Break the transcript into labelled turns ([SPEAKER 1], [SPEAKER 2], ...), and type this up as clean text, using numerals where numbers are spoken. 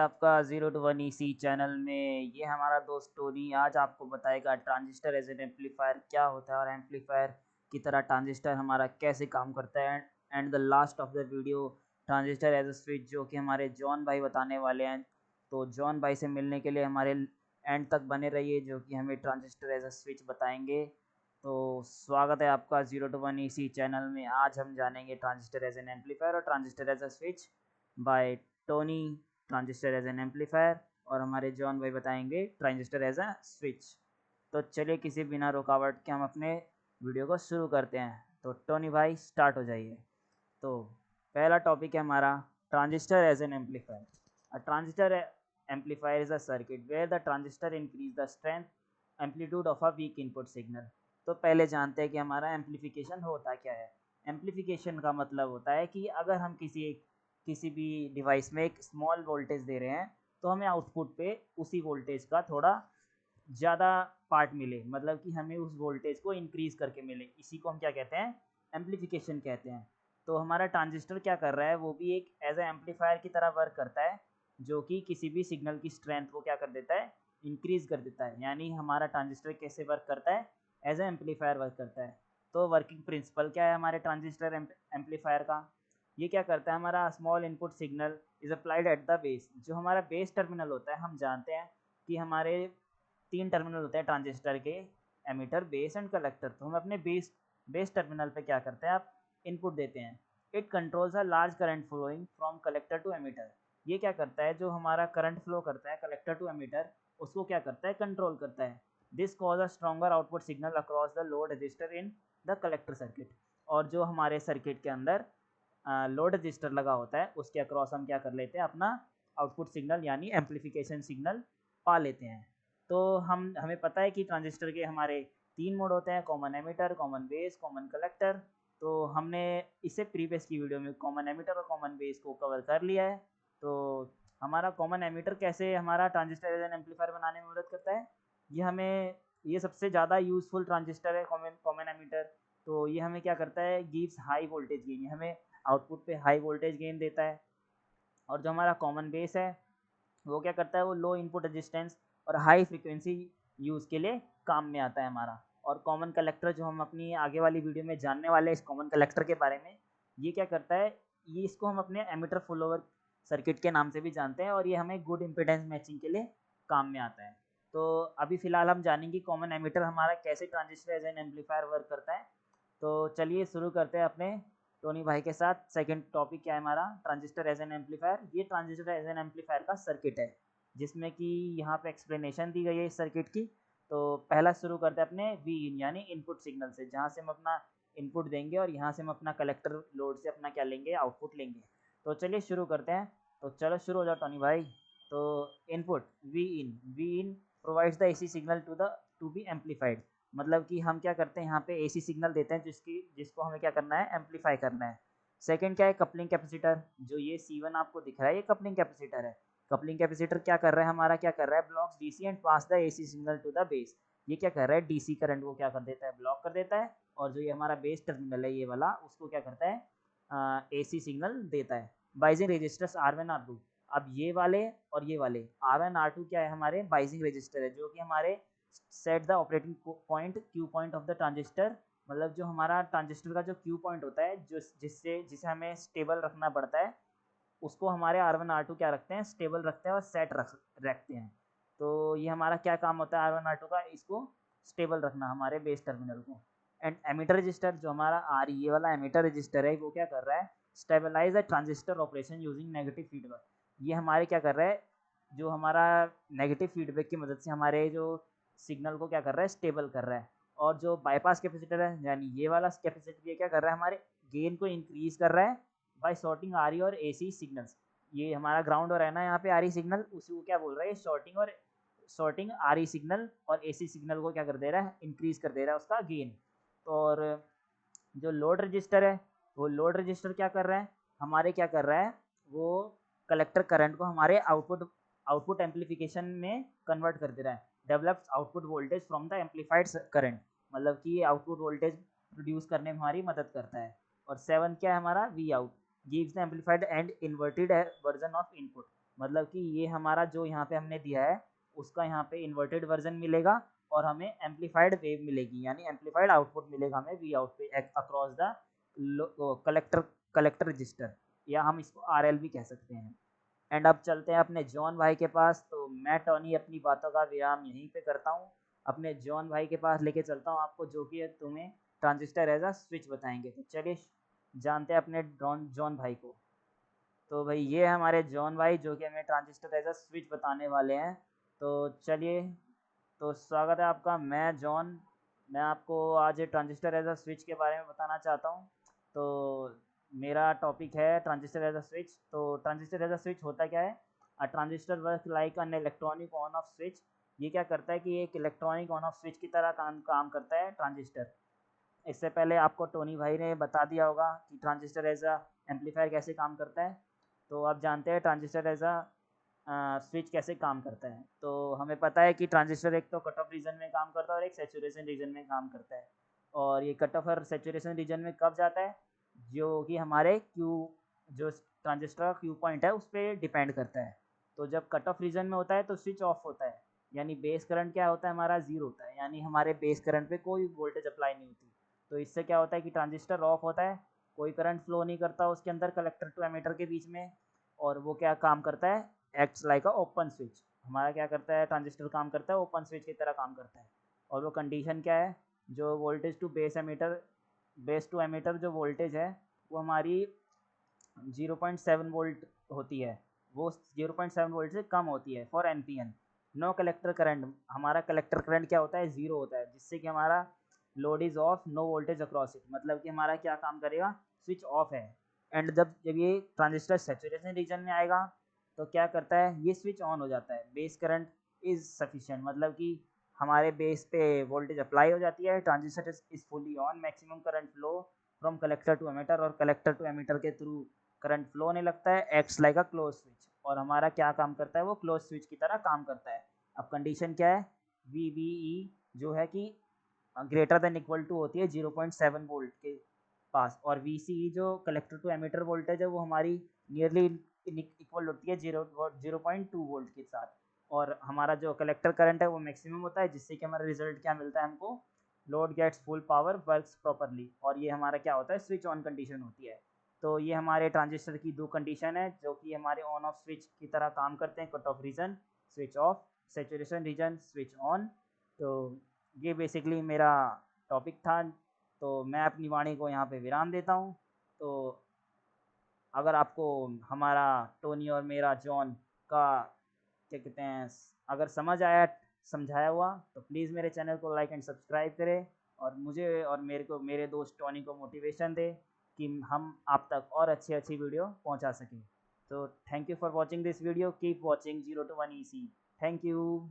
[SPEAKER 1] आपका 0 to 1 EC channel में ये हमारा दोस्त टोनी आज आपको बताएगा ट्रांजिस्टर एज एन एम्पलीफायर क्या होता है और एम्पलीफायर की तरह ट्रांजिस्टर हमारा कैसे काम करता है। And the last of the video transistor as a switch जो कि हमारे जॉन भाई बताने वाले हैं। तो जॉन भाई से मिलने के लिए हमारे एंड तक बने रहिए जो कि हमें ट्रांजिस्टर एज अ स्विच बताएंगे। तो स्वागत है आपका 0 to 1 EC चैनल में। आज हम जानेंगे ट्रांजिस्टर एज एन एम्पलीफायर और transistor as a switch by Tony, transistor as an amplifier, और हमारे जॉन भाई बताएंगे ट्रांजिस्टर एज अ स्विच। तो चलिए किसी बिना रुकावट के हम अपने वीडियो को शुरू करते हैं। तो टोनी भाई स्टार्ट हो जाइए। तो पहला टॉपिक है हमारा transistor as an amplifier. A transistor amplifier is a circuit where the transistor increase the strength amplitude of a weak input signal. तो पहले जानते हैं कि हमारा एम्पलीफिकेशन होता क्या है। एम्पलीफिकेशन का मतलब होता है कि अगर हम किसी भी डिवाइस में एक स्मॉल वोल्टेज दे रहे हैं तो हमें आउटपुट पे उसी वोल्टेज का थोड़ा ज़्यादा पार्ट मिले, मतलब कि हमें उस वोल्टेज को इंक्रीज़ करके मिले। इसी को हम क्या कहते हैं, एम्पलीफिकेशन कहते हैं। तो हमारा ट्रांजिस्टर क्या कर रहा है, वो भी एक एज ए एम्पलीफायर की तरह वर्क करता है जो कि किसी भी सिग्नल की स्ट्रेंथ को क्या कर देता है, इंक्रीज़ कर देता है। यानी हमारा ट्रांजिस्टर कैसे वर्क करता है, एज ए एम्पलीफायर वर्क करता है। तो वर्किंग प्रिंसिपल क्या है हमारे ट्रांजिस्टर एम्पलीफायर का, ये क्या करता है, हमारा small input signal is applied at the base. जो हमारा बेस टर्मिनल होता है, हम जानते हैं कि हमारे 3 टर्मिनल होते हैं ट्रांजिस्टर के, एमीटर, बेस एंड कलेक्टर। तो हम अपने बेस टर्मिनल पे क्या करते हैं, आप इनपुट देते हैं। It controls a large current flowing from collector to emitter. ये क्या करता है, जो हमारा करंट फ्लो करता है कलेक्टर टू एमीटर, उसको क्या करता है, कंट्रोल करता है। This cause a stronger output signal across the load register in the collector circuit. और जो हमारे सर्किट के अंदर लोड रजिस्टर लगा होता है उसके अक्रॉस हम क्या कर लेते हैं, अपना आउटपुट सिग्नल यानी एम्पलीफिकेशन सिग्नल पा लेते हैं। तो हमें पता है कि ट्रांजिस्टर के हमारे 3 मोड होते हैं, common ammeter, common base, common collector. तो हमने इससे प्रीवियस की वीडियो में कॉमन एमीटर और कॉमन बेस को कवर कर लिया है। तो हमारा कॉमन एमीटर कैसे हमारा ट्रांजिस्टर एज एन एम्पलीफायर बनाने में मदद करता है, ये सबसे ज़्यादा यूज़फुल ट्रांजिस्टर है कॉमन एमीटर। तो ये हमें क्या करता है, गिव्स हाई वोल्टेज गेन, ये हमें आउटपुट पे हाई वोल्टेज गेन देता है। और जो हमारा कॉमन बेस है वो क्या करता है, वो लो इनपुट रेजिस्टेंस और हाई फ्रीक्वेंसी यूज़ के लिए काम में आता है हमारा। और कॉमन कलेक्टर जो हम अपनी आगे वाली वीडियो में जानने वाले हैं इस कॉमन कलेक्टर के बारे में, ये क्या करता है, ये इसको हम अपने एमीटर फुल ओवर सर्किट के नाम से भी जानते हैं और ये हमें गुड इम्पिडेंस मैचिंग के लिए काम में आता है। तो अभी फ़िलहाल हम जानेंगे कॉमन एमीटर हमारा कैसे transistor as an amplifier work करता है। तो चलिए शुरू करते हैं अपने टोनी भाई के साथ। सेकंड टॉपिक क्या है हमारा, ट्रांजिस्टर एज एन एम्पलीफायर। ये ट्रांजिस्टर एज एन एम्पलीफायर का सर्किट है जिसमें कि यहाँ पे एक्सप्लेनेशन दी गई है इस सर्किट की। तो पहला शुरू करते हैं अपने वी इन यानी इनपुट सिग्नल से, जहाँ से हम अपना इनपुट देंगे और यहाँ से हम अपना कलेक्टर लोड से अपना क्या लेंगे, आउटपुट लेंगे। तो चलिए शुरू करते हैं। तो चलो शुरू हो जाओ टोनी भाई। तो input V in provides the AC signal to be amplified. मतलब कि हम क्या करते हैं, यहाँ पे एसी सिग्नल देते हैं जिसको हमें क्या करना है, एम्पलीफाई करना है। सेकंड क्या है, कपलिंग कैपेसिटर। जो ये C1 आपको दिख रहा है, ये कपलिंग कैपेसिटर है। कपलिंग कैपेसिटर क्या कर रहा है, हमारा क्या कर रहा है, blocks DC and pass the AC signal to the base. ये क्या कर रहा है, डीसी करंट को क्या कर देता है, ब्लॉक कर देता है। और जो ये हमारा बेस टर्मिनल है ये वाला, उसको क्या करता है, एसी सिग्नल देता है। बाइजिंग रजिस्टर्स R1 R2। अब ये वाले और ये वाले R1 R2 क्या है, हमारे बाइजिंग रजिस्टर है जो कि हमारे set the operating point Q point of the transistor. मतलब जो हमारा ट्रांजिस्टर का जो क्यू पॉइंट होता है, जिसे हमें स्टेबल रखना पड़ता है, उसको हमारे R1 R2 क्या रखते हैं, स्टेबल रखते हैं और सेट रखते हैं। तो ये हमारा क्या काम होता है R1 R2 का, इसको स्टेबल रखना हमारे बेस टर्मिनल को। एंड एमीटर रजिस्टर जो हमारा ये वाला एमीटर रजिस्टर है, वो क्या कर रहा है, stabilize the transistor operation using negative feedback. ये हमारे क्या कर रहा है, जो हमारा नेगेटिव फीडबैक की मदद से हमारे जो सिग्नल को क्या कर रहा है, स्टेबल कर रहा है। और जो बाईपास कैपेसिटर है यानी ये वाला कैपेसिटर, ये क्या कर रहा है, हमारे गेन को इंक्रीज कर रहा है बाय शॉर्टिंग आरई और एसी सिग्नल्स। ये हमारा ग्राउंड और है ना यहाँ पे आरई सिग्नल, उसी को क्या बोल रहा है, शॉर्टिंग आरई सिग्नल और एसी सिग्नल को क्या कर दे रहा है, इंक्रीज कर दे रहा है उसका गेन। तो और जो लोड रजिस्टर है, वो लोड रजिस्टर क्या कर रहा है, हमारे क्या कर रहा है, वो कलेक्टर करंट को हमारे आउटपुट एम्पलीफिकेशन में कन्वर्ट कर दे रहा है। Develops output voltage from the amplified current. मतलब कि ये आउटपुट वोल्टेज प्रोड्यूस करने में हमारी मदद करता है। और 7 क्या है हमारा, V out gives the amplified and inverted version of input. मतलब कि ये हमारा जो यहाँ पे हमने दिया है उसका यहाँ पे इन्वर्टेड वर्जन मिलेगा और हमें एम्पलीफाइड वेव मिलेगी, यानी एम्पलीफाइड आउटपुट मिलेगा हमें वी आउट पे अक्रॉस द कलेक्टर रजिस्टर, या हम इसको आरएल भी कह सकते हैं। एंड अब चलते हैं अपने जॉन भाई के पास। तो मैं टॉनी अपनी बातों का विराम यहीं पे करता हूँ, अपने जॉन भाई के पास लेके चलता हूँ आपको, जो कि तुम्हें ट्रांजिस्टर एज अ स्विच बताएंगे। तो चलिए जानते हैं अपने जॉन भाई को। तो भाई ये हमारे जॉन भाई जो कि हमें ट्रांजिस्टर एज अ स्विच बताने वाले हैं। तो चलिए, तो स्वागत है आपका। मैं जॉन, मैं आपको आज ट्रांजिस्टर एज अ स्विच के बारे में बताना चाहता हूँ। तो मेरा टॉपिक है ट्रांजिस्टर एज अ स्विच। तो ट्रांजिस्टर एज अ स्विच होता क्या है? A transistor work like an electronic on off switch. ये क्या करता है कि एक इलेक्ट्रॉनिक ऑन ऑफ स्विच की तरह काम करता है ट्रांजिस्टर। इससे पहले आपको टोनी भाई ने बता दिया होगा कि ट्रांजिस्टर एज अ एम्पलीफायर कैसे काम करता है। तो अब जानते हैं ट्रांजिस्टर एज अ स्विच कैसे काम करता है। तो हमें पता है कि ट्रांजिस्टर एक तो कट ऑफ रीजन में काम करता है और एक सेचुरेशन रीजन में काम करता है। और ये कट ऑफ और सेचुरेशन रीजन में कब जाता है? जो कि हमारे क्यू, जो ट्रांजिस्टर का क्यू पॉइंट है उस पर डिपेंड करता है। तो जब कट ऑफ रीजन में होता है तो स्विच ऑफ होता है, यानी बेस करंट क्या होता है हमारा, जीरो होता है, यानी हमारे बेस करंट पे कोई वोल्टेज अप्लाई नहीं होती। तो इससे क्या होता है कि ट्रांजिस्टर ऑफ होता है, कोई करंट फ्लो नहीं करता उसके अंदर कलेक्टर टू एमीटर के बीच में। और वो क्या काम करता है, acts like a open switch. हमारा क्या करता है, ट्रांजिस्टर काम करता है ओपन स्विच की तरह काम करता है। और वो कंडीशन क्या है, जो voltage to base emitter, base to emitter जो वोल्टेज है वो हमारी 0.7 वोल्ट होती है, वो 0.7 वोल्ट से कम होती है for N P N. No collector current, हमारा कलेक्टर करंट क्या होता है, ज़ीरो होता है, जिससे कि हमारा load is off, no voltage across it, मतलब कि हमारा क्या काम करेगा, स्विच ऑफ है। एंड जब जब ये ट्रांजिस्टर सेचुरेशन रीजन में आएगा तो क्या करता है, ये स्विच ऑन हो जाता है, बेस करंट इज़ सफिशिएंट, मतलब कि हमारे बेस पे वोल्टेज अप्लाई हो जाती है, transistor is fully on, maximum current flow from collector to emitter, और कलेक्टर टू एमीटर के थ्रू करंट फ्लो होने लगता है, acts like a close switch. और हमारा क्या काम करता है, वो क्लोज स्विच की तरह काम करता है। अब कंडीशन क्या है, वी वी ई जो है कि ग्रेटर देन इक्वल टू होती है 0.7 वोल्ट के पास, और वी सी ई जो कलेक्टर टू एमीटर वोल्टेज है वो हमारी नियरली इक्वल होती है 0.2 वोल्ट के साथ। और हमारा जो कलेक्टर करंट है वो मैक्सिमम होता है, जिससे कि हमारा रिजल्ट क्या मिलता है हमको, load gets full power, works properly. और ये हमारा क्या होता है, स्विच ऑन कंडीशन होती है। तो ये हमारे ट्रांजिस्टर की दो कंडीशन है जो कि हमारे ऑन ऑफ स्विच की तरह काम करते हैं, cut off region switch off, saturation region switch on. तो ये बेसिकली मेरा टॉपिक था। तो मैं अपनी वाणी को यहाँ पे विराम देता हूँ। तो अगर आपको हमारा टोनी और मेरा जॉन का क्या कहते हैं, अगर समझ आया, समझाया हुआ, तो प्लीज़ मेरे चैनल को लाइक एंड सब्सक्राइब करें, और मुझे और मेरे को, मेरे दोस्त टोनी को मोटिवेशन दे कि हम आप तक और अच्छी अच्छी वीडियो पहुंचा सकें। तो thank you for watching this video, keep watching 0 to 1 EC। Thank you.